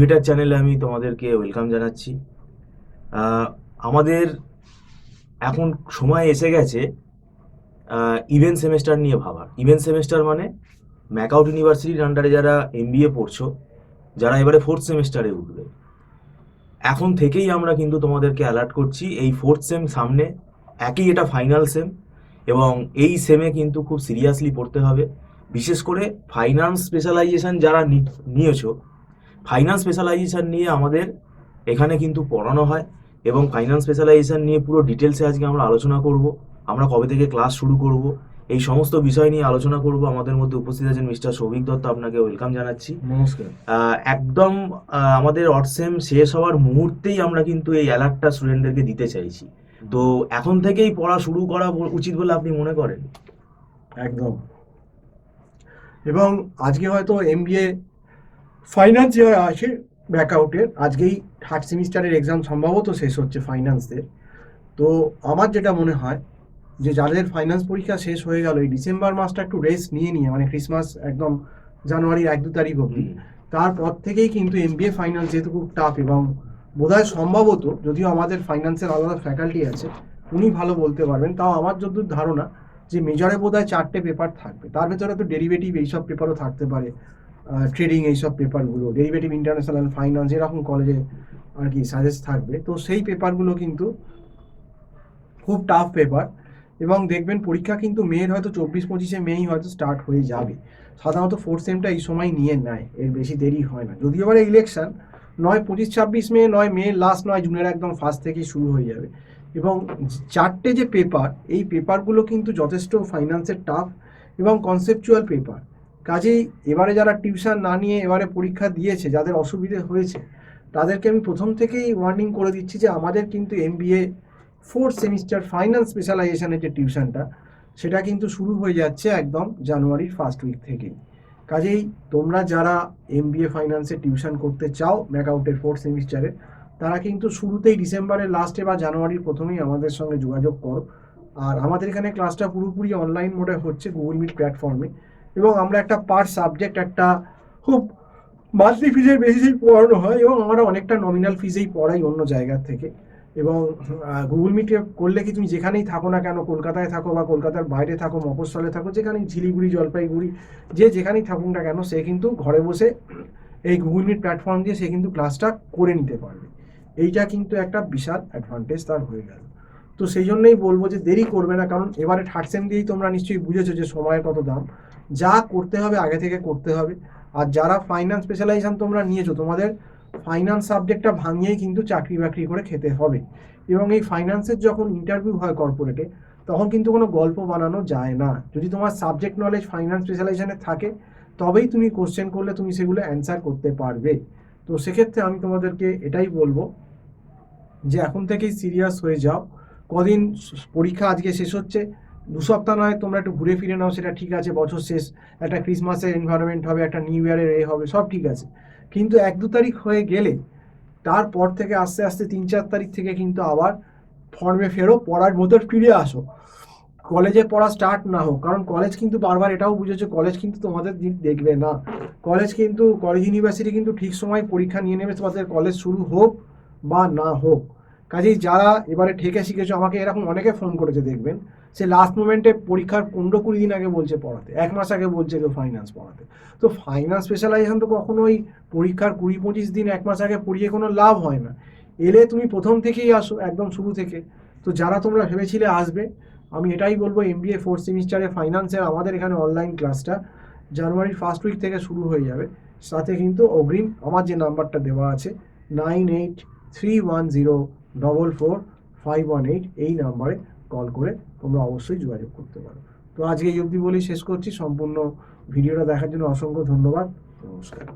ডিবেটার চ্যানেলে আমি তোমাদেরকে ওয়েলকাম জানাচ্ছি। আমাদের এখন সময় এসে গেছে ইভেন্ট সেমেস্টার নিয়ে ভাবার। ইভেন্ট সেমেস্টার মানে ম্যাকআউট ইউনিভার্সিটির আন্ডারে যারা এমবিএ পড়ছো, যারা এবারে ফোর্থ সেমেস্টারে উঠবে, এখন থেকেই আমরা কিন্তু তোমাদেরকে অ্যালার্ট করছি। এই ফোর্থ সেম সামনে, একই এটা ফাইনাল সেম, এবং এই সেমে কিন্তু খুব সিরিয়াসলি পড়তে হবে। বিশেষ করে ফাইন্যান্স স্পেশালাইজেশন যারা নিয়েছো, ফাইন্যান্স স্পেশালাইজেশন নিয়ে আমাদের এখানে কিন্তু পড়ানো হয়, এবং ফাইন্যান্স স্পেশালাইজেশন নিয়ে পুরো ডিটেলসে আজকে আমরা আলোচনা করব। আমরা কবে থেকে ক্লাস শুরু করব, এই সমস্ত বিষয় নিয়ে আলোচনা করব। আমাদের মধ্যে উপস্থিত আছেন মিস্টার সৌভিক দত্ত, আপনাকে ওয়েলকাম জানাচ্ছি। নমস্কার। একদম আমাদের অটসেম শেষ হওয়ার মুহূর্তেই আমরা কিন্তু এই অ্যালার্টটা স্টুডেন্টদেরকে দিতে চাইছি। তো এখন থেকেই পড়া শুরু করা উচিত বলে আপনি মনে করেন? একদম। এবং আজকে হয়তো এমবিএ ফাইন্যান্স যে আছে ব্যাকআউটের, আজকেই থার্ড সেমিস্টারের এক্সাম সম্ভবত শেষ হচ্ছে ফাইন্যান্সের। তো আমার যেটা মনে হয় যে যাদের ফাইন্যান্স পরীক্ষা শেষ হয়ে গেল, এই ডিসেম্বর মাসটা একটু রেস্ট নিয়ে মানে ক্রিসমাস একদম জানুয়ারির 1-2 তারিখ অবধি, তারপর থেকেই কিন্তু এমবিএ ফাইন্যান্স যেহেতু খুব টাফ, এবং বোধহয় সম্ভবত, যদিও আমাদের ফাইন্যান্সের আলাদা ফ্যাকাল্টি আছে, উনি ভালো বলতে পারবেন, তাও আমার যতদূর ধারণা যে মেজরে বোধহয় 4টে পেপার থাকবে। তার ভেতরে তো ডেরিভেটিভ এইসব পেপারও থাকতে পারে, ট্রেডিং এইসব পেপারগুলো, ডেরিভেটিভ ইন্টারন্যাশনাল ফাইন্যান্স এরকম কলেজে আর কি সাজেস্ট থাকবে। তো সেই পেপারগুলো কিন্তু খুব টাফ পেপার, এবং দেখবেন পরীক্ষা কিন্তু মেয়ের হয়তো 24-25 মেই হয়তো স্টার্ট হয়ে যাবে। সাধারণত ফোর্থ সেমটা এই সময় নিয়ে নেয়, এর বেশি দেরি হয় না। যদিও এবারে ইলেকশন নয় 25-26 মে, নয় মে লাস্ট, নয় জুনের একদম ফার্স্ট থেকেই শুরু হয়ে যাবে। এবং 4টে যে পেপার, এই পেপারগুলো কিন্তু যথেষ্ট ফাইন্যান্সের টাফ এবং কনসেপচুয়াল পেপার। কাজেই এবারে যারা টিউশন না নিয়ে এবারে পরীক্ষা দিয়েছে, যাদের অসুবিধে হয়েছে, তাদেরকে আমি প্রথম থেকেই ওয়ার্নিং করে দিচ্ছি যে আমাদের কিন্তু এমবিএ ফোর্থ সেমিস্টার ফাইন্যান্স স্পেশালাইজেশনের যে টিউশনটা, সেটা কিন্তু শুরু হয়ে যাচ্ছে একদম জানুয়ারির ফার্স্ট উইক থেকেই। কাজেই তোমরা যারা এমবিএ ফাইন্যান্সে টিউশন করতে চাও ম্যাকআউটের ফোর্থ সেমিস্টারে, তারা কিন্তু শুরুতেই ডিসেম্বরের লাস্টে বা জানুয়ারির প্রথমেই আমাদের সঙ্গে যোগাযোগ করো। আর আমাদের এখানে ক্লাসটা পুরোপুরি অনলাইন মোডে হচ্ছে গুগল মিট প্ল্যাটফর্মে, এবং আমরা একটা পার সাবজেক্ট একটা খুব মান্থলি ফিজের বেসিসেই পড়ানো হয়, এবং আমরা অনেকটা নমিনাল ফিজেই পড়াই অন্য জায়গার থেকে। এবং গুগল মিটে করলে কি তুমি যেখানেই থাকো না কেন, কলকাতায় থাকো বা কলকাতার বাইরে থাকো, মফস্বলে থাকো, যেখানেই শিলিগুড়ি, জলপাইগুড়ি, যে যেখানেই থাকুক না কেন, সে কিন্তু ঘরে বসে এই গুগল মিট প্ল্যাটফর্ম দিয়ে সে কিন্তু ক্লাসটা করে নিতে পারবে। এইটা কিন্তু একটা বিশাল অ্যাডভান্টেজ তার হয়ে গেল। তো সেই জন্যই বলবো যে দেরি করবে না, কারণ এবারে থার্ড সেম দিয়েই তোমরা নিশ্চয়ই বুঝেছো যে সময়ের কত দাম। যা করতে হবে আগে থেকে করতে হবে। আর যারা ফাইন্যান্স স্পেশালাইজেশন তোমরা নিয়েছো, তোমাদের ফাইন্যান্স সাবজেক্টটা ভাঙিয়েই কিন্তু চাকরি বাকরি করে খেতে হবে। এবং এই ফাইন্যান্সের যখন ইন্টারভিউ হয় কর্পোরেটে, তখন কিন্তু কোনো গল্প বানানো যায় না। যদি তোমার সাবজেক্ট নলেজ ফাইন্যান্স স্পেশালাইজেশনে থাকে, তবেই তুমি কোশ্চেন করলে তুমি সেগুলো অ্যান্সার করতে পারবে। তো সেক্ষেত্রে আমি তোমাদেরকে এটাই বলবো যে এখন থেকেই সিরিয়াস হয়ে যাও। কদিন পরীক্ষা আজকে শেষ হচ্ছে, 2 সপ্তাহ নয়, তোমরা একটু ঘুরে ফিরে নাও, সেটা ঠিক আছে, বছর শেষ, একটা ক্রিসমাসের এনভায়রনমেন্ট হবে, একটা নিউ ইয়ারের হবে, সব ঠিক আছে। কিন্তু 1-2 তারিখ হয়ে গেলে তারপর থেকে আস্তে আস্তে 3-4 তারিখ থেকে কিন্তু আবার ফর্মে ফেরো, পড়ার মতো ফিরে আসো। কলেজে পড়া স্টার্ট না হোক, কারণ কলেজ কিন্তু বারবার এটাও বুঝেছো, কলেজ কিন্তু তোমাদের দিক দেখবে না। কলেজ ইউনিভার্সিটি কিন্তু ঠিক সময় পরীক্ষা নিয়ে নেবে, তোমাদের কলেজ শুরু হোক বা না হোক। কাজেই যারা এবারে ঠেকে শিখেছো, আমাকে এরকম অনেকে ফোন করেছে, দেখবেন সে লাস্ট মোমেন্টে পরীক্ষার 15-20 দিন আগে বলছে পড়াতে, 1 মাস আগে বলছে কেউ ফাইন্যান্স পড়াতে। তো ফাইন্যান্স স্পেশালাইজেশন তো কখনোই পরীক্ষার 20-25 দিন 1 মাস আগে পড়িয়ে কোনো লাভ হয় না। এলে তুমি প্রথম থেকেই আসো, একদম শুরু থেকে। তো যারা তোমরা ভেবেছিলে আসবে, আমি এটাই বলবো, এমবিএ ফোর্থ সেমিস্টারে ফাইন্যান্সের আমাদের এখানে অনলাইন ক্লাসটা জানুয়ারির ফার্স্ট উইক থেকে শুরু হয়ে যাবে। সাথে কিন্তু অগ্রিম আমার যে নাম্বারটা দেওয়া আছে 9831044518, এই নাম্বারে কল করে তোমরা অবশ্যই যোগাযোগ করতে পারো। তো আজকে এই অবধি বলেই শেষ করছি। সম্পূর্ণ ভিডিওটা দেখার জন্য অসংখ্য ধন্যবাদ। নমস্কার।